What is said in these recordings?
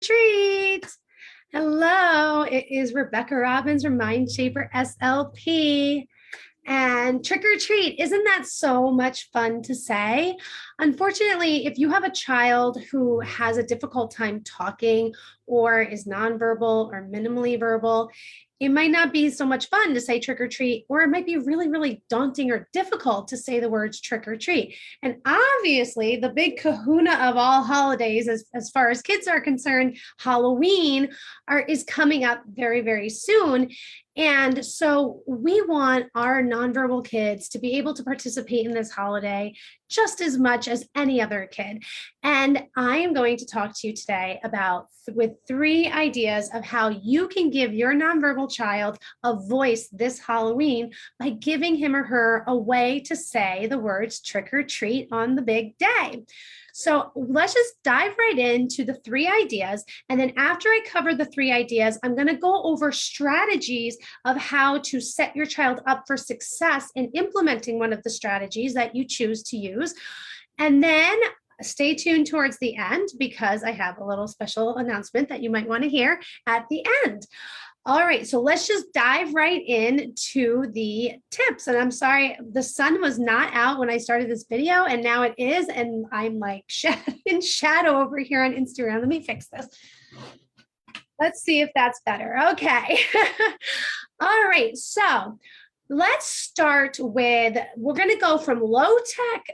Treat. Hello, it is Rebecca Robbins from Mind Shaper SLP. And trick or treat, isn't that so much fun to say? Unfortunately, if you have a child who has a difficult time talking or is nonverbal or minimally verbal, it might not be so much fun to say trick or treat, or it might be really, really daunting or difficult to say the words trick or treat. And obviously, the big kahuna of all holidays, as far as kids are concerned, Halloween is coming up very, very soon. And so we want our nonverbal kids to be able to participate in this holiday just as much as any other kid. And I am going to talk to you today about with 3 ideas of how you can give your nonverbal child a voice this Halloween by giving him or her a way to say the words trick or treat on the big day. So let's just dive right into the 3 ideas. And then after I cover the 3 ideas, I'm going to go over strategies of how to set your child up for success in implementing one of the strategies that you choose to use. And then stay tuned towards the end because I have a little special announcement that you might want to hear at the end. All right, so let's just dive right into the tips. And I'm sorry, the sun was not out when I started this video, and now it is, and I'm like in shadow over here on Instagram. Let me fix this. Let's see if that's better. Okay. All right, so let's start with, we're going to go from low tech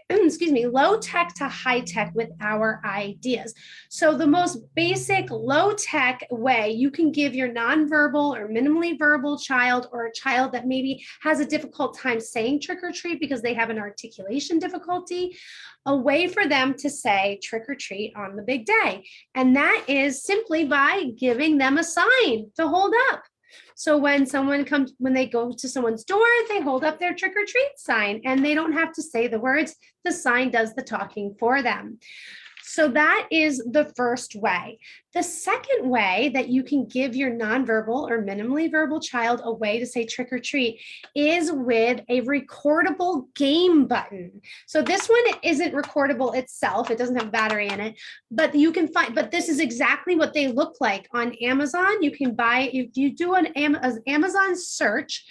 to high tech with our ideas. So the most basic low tech way you can give your nonverbal or minimally verbal child, or a child that maybe has a difficult time saying trick or treat because they have an articulation difficulty, a way for them to say trick or treat on the big day. And that is simply by giving them a sign to hold up. So when they go to someone's door, they hold up their trick or treat sign and they don't have to say the words. The sign does the talking for them. So that is the first way. The second way that you can give your nonverbal or minimally verbal child a way to say trick or treat is with a recordable game button. So this one isn't recordable itself. It doesn't have battery in it, but you can find, but this is exactly what they look like on Amazon. You can buy, if you do an Amazon search,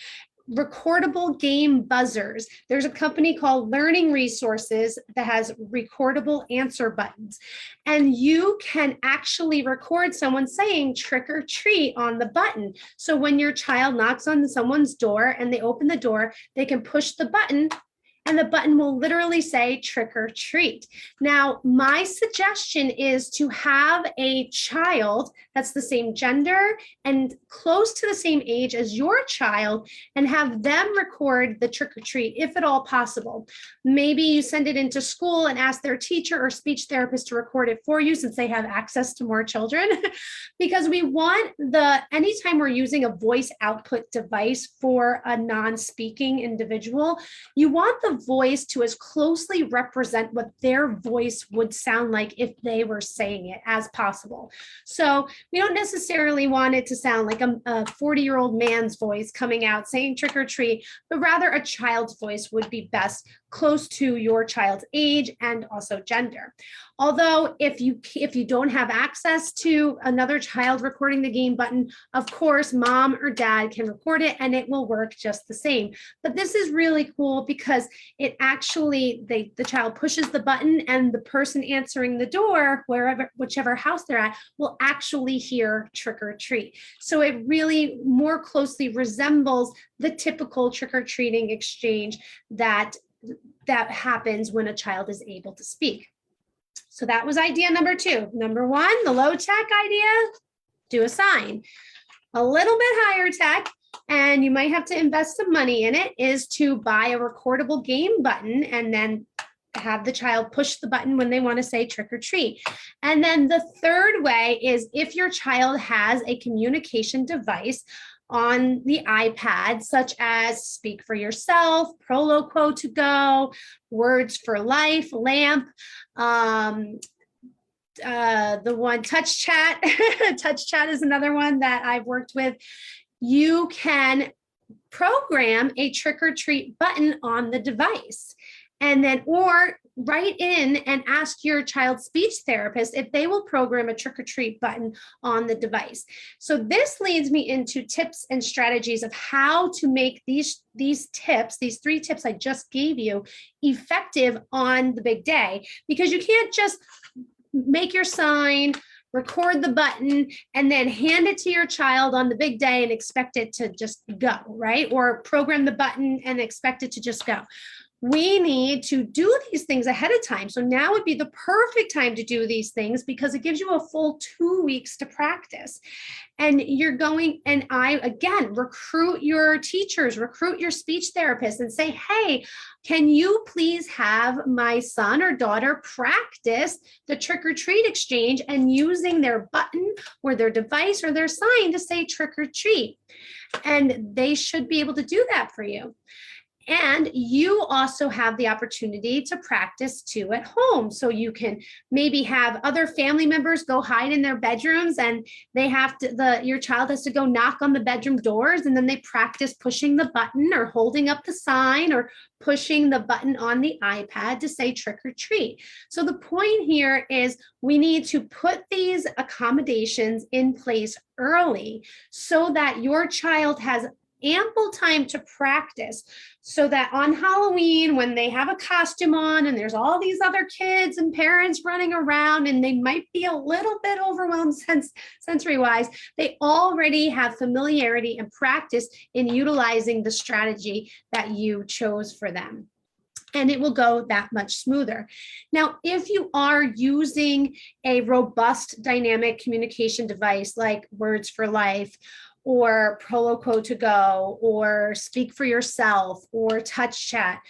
recordable game buzzers. There's a company called Learning Resources that has recordable answer buttons. And you can actually record someone saying trick or treat on the button. So when your child knocks on someone's door and they open the door, they can push the button and the button will literally say trick or treat. Now, my suggestion is to have a child that's the same gender and close to the same age as your child and have them record the trick or treat if at all possible. Maybe you send it into school and ask their teacher or speech therapist to record it for you since they have access to more children. Because we want anytime we're using a voice output device for a non-speaking individual, you want the voice to as closely represent what their voice would sound like if they were saying it as possible. So we don't necessarily want it to sound like a 40-year-old man's voice coming out saying trick or treat, but rather a child's voice would be best, close to your child's age and also gender. Although if you don't have access to another child recording the game button, of course, mom or dad can record it and it will work just the same. But this is really cool because it actually, the child pushes the button and the person answering the door, whichever house they're at, will actually hear trick or treat. So it really more closely resembles the typical trick or treating exchange that happens when a child is able to speak. So that was idea number 2. Number 1, the low tech idea, do a sign. A little bit higher tech, and you might have to invest some money in it, is to buy a recordable game button and then have the child push the button when they want to say trick or treat. And then the third way is if your child has a communication device on the iPad, such as Speak for Yourself, Proloquo to Go, Words for Life, LAMP, the one Touch Chat. Touch Chat is another one that I've worked with. You can program a trick or treat button on the device. And then, or write in and ask your child's speech therapist if they will program a trick or treat button on the device. So this leads me into tips and strategies of how to make these tips, these 3 tips I just gave you, effective on the big day, because you can't just make your sign, record the button, and then hand it to your child on the big day and expect it to just go, right? Or program the button and expect it to just go. We need to do these things ahead of time. So now would be the perfect time to do these things because it gives you a full 2 weeks to practice. And you're going, and again, recruit your teachers, recruit your speech therapists and say, hey, can you please have my son or daughter practice the trick or treat exchange and using their button or their device or their sign to say trick or treat? And they should be able to do that for you. And you also have the opportunity to practice too at home. So you can maybe have other family members go hide in their bedrooms and they have to, your child has to go knock on the bedroom doors and then they practice pushing the button or holding up the sign or pushing the button on the iPad to say trick or treat. So the point here is we need to put these accommodations in place early so that your child has ample time to practice, so that on Halloween, when they have a costume on and there's all these other kids and parents running around and they might be a little bit overwhelmed sensory wise, they already have familiarity and practice in utilizing the strategy that you chose for them. And it will go that much smoother. Now, if you are using a robust dynamic communication device like Words for Life, or Proloquo to Go, or Speak for Yourself, or Touch Chat,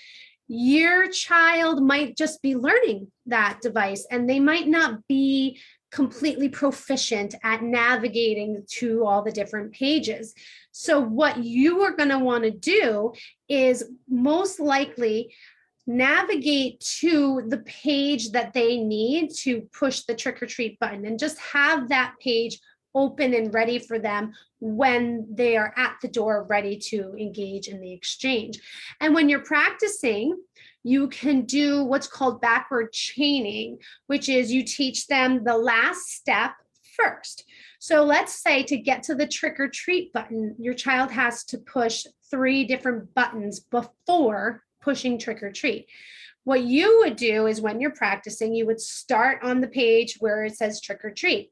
your child might just be learning that device and they might not be completely proficient at navigating to all the different pages. So what you are going to want to do is most likely navigate to the page that they need to push the trick or treat button and just have that page open and ready for them when they are at the door ready to engage in the exchange. And when you're practicing, you can do what's called backward chaining, which is you teach them the last step first. So let's say to get to the trick or treat button, your child has to push 3 different buttons before pushing trick or treat. What you would do is when you're practicing, you would start on the page where it says trick or treat.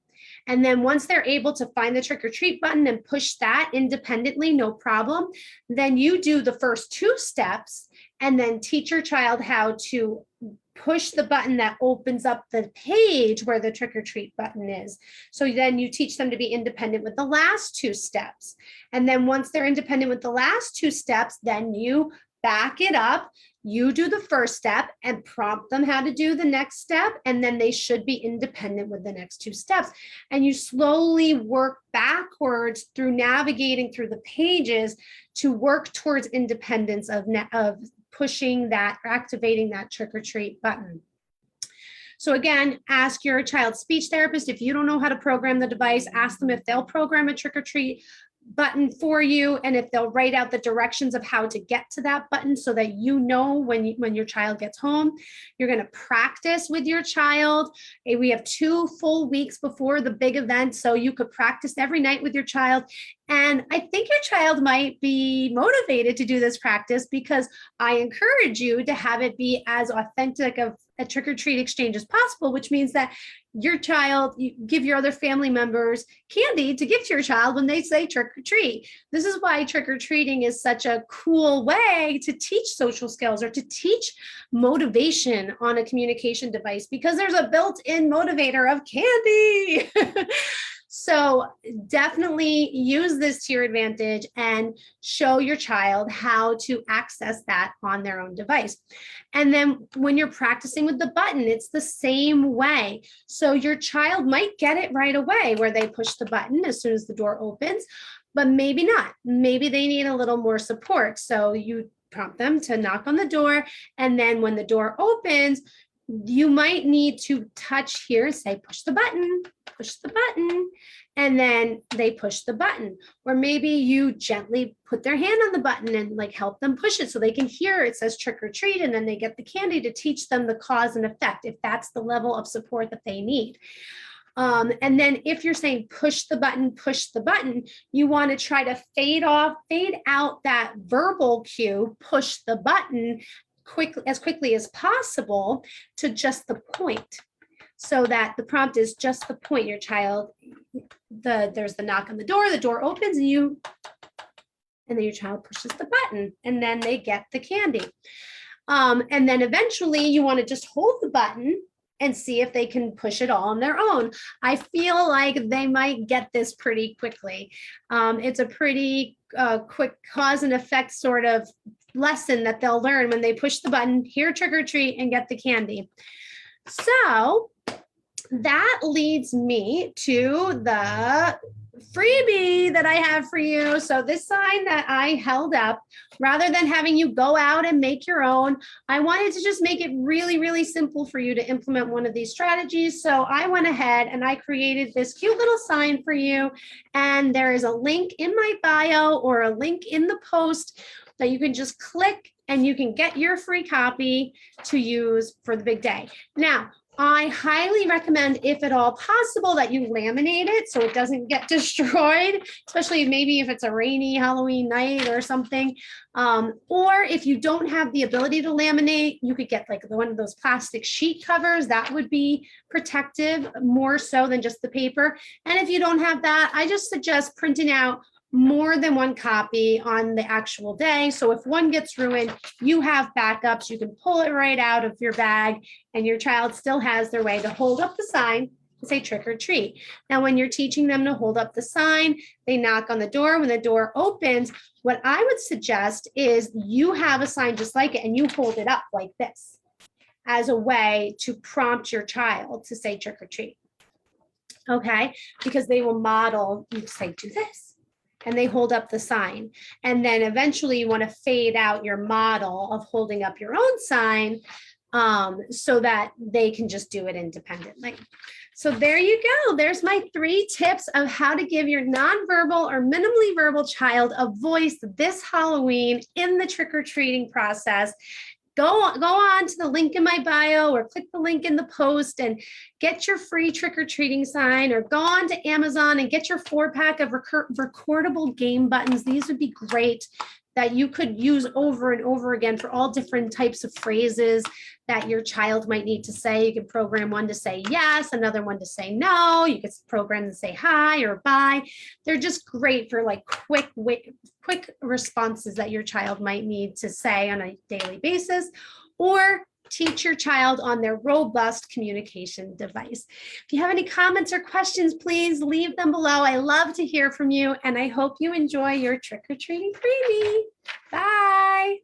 And then once they're able to find the trick or treat button and push that independently, no problem, then you do the first 2 steps and then teach your child how to push the button that opens up the page where the trick or treat button is. So then you teach them to be independent with the last 2 steps. And then once they're independent with the last 2 steps, then you back it up, you do the first step and prompt them how to do the next step, and then they should be independent with the next 2 steps. And you slowly work backwards through navigating through the pages to work towards independence of pushing that or activating that trick or treat button. So again, ask your child's speech therapist. If you don't know how to program the device, ask them if they'll program a trick or treat button for you, and if they'll write out the directions of how to get to that button so that you know when your child gets home. You're going to practice with your child. We have 2 full weeks before the big event, so you could practice every night with your child. And I think your child might be motivated to do this practice because I encourage you to have it be as authentic of a trick or treat exchange as possible, which means that your child, you give your other family members candy to give to your child when they say trick or treat. This is why trick or treating is such a cool way to teach social skills or to teach motivation on a communication device, because there's a built-in motivator of candy. So definitely use this to your advantage and show your child how to access that on their own device. And then when you're practicing with the button, it's the same way. So your child might get it right away where they push the button as soon as the door opens, but maybe not. Maybe they need a little more support. So you prompt them to knock on the door. And then when the door opens, you might need to touch here and say, push the button, and then they push the button. Or maybe you gently put their hand on the button and like help them push it so they can hear it says trick or treat, and then they get the candy to teach them the cause and effect if that's the level of support that they need. And then if you're saying push the button, you want to try to fade out that verbal cue, push the button as quickly as possible to just the point, so that the prompt is just the point. Your child, there's the knock on the door opens, and then your child pushes the button, and then they get the candy. And then eventually you want to just hold the button and see if they can push it all on their own. I feel like they might get this pretty quickly. It's a pretty quick cause and effect sort of lesson that they'll learn when they push the button, hear trick or treat, and get the candy. So that leads me to the freebie that I have for you. So this sign that I held up, rather than having you go out and make your own, I wanted to just make it really, really simple for you to implement one of these strategies. So I went ahead and I created this cute little sign for you. And there is a link in my bio or a link in the post that you can just click and you can get your free copy to use for the big day. Now, I highly recommend, if at all possible, that you laminate it so it doesn't get destroyed, especially maybe if it's a rainy Halloween night or something. Or if you don't have the ability to laminate, you could get like one of those plastic sheet covers. That would be protective more so than just the paper. And if you don't have that, I just suggest printing out more than one copy on the actual day. So if one gets ruined, you have backups. You can pull it right out of your bag, and your child still has their way to hold up the sign and say trick or treat. Now, when you're teaching them to hold up the sign, they knock on the door. When the door opens, what I would suggest is you have a sign just like it and you hold it up like this as a way to prompt your child to say trick or treat. Okay, because they will model, you say, do this. And they hold up the sign. And then eventually you want to fade out your model of holding up your own sign so that they can just do it independently. So there you go. There's my 3 tips of how to give your nonverbal or minimally verbal child a voice this Halloween in the trick-or-treating process. Go on to the link in my bio or click the link in the post and get your free trick-or-treating sign, or go on to Amazon and get your 4-pack of recordable game buttons. These would be great that you could use over and over again for all different types of phrases that your child might need to say. You can program one to say yes, another one to say no. You could program to say hi or bye. They're just great for like quick responses that your child might need to say on a daily basis, or teach your child on their robust communication device. If you have any comments or questions, please leave them below. I love to hear from you, and I hope you enjoy your trick-or-treating freebie. Bye.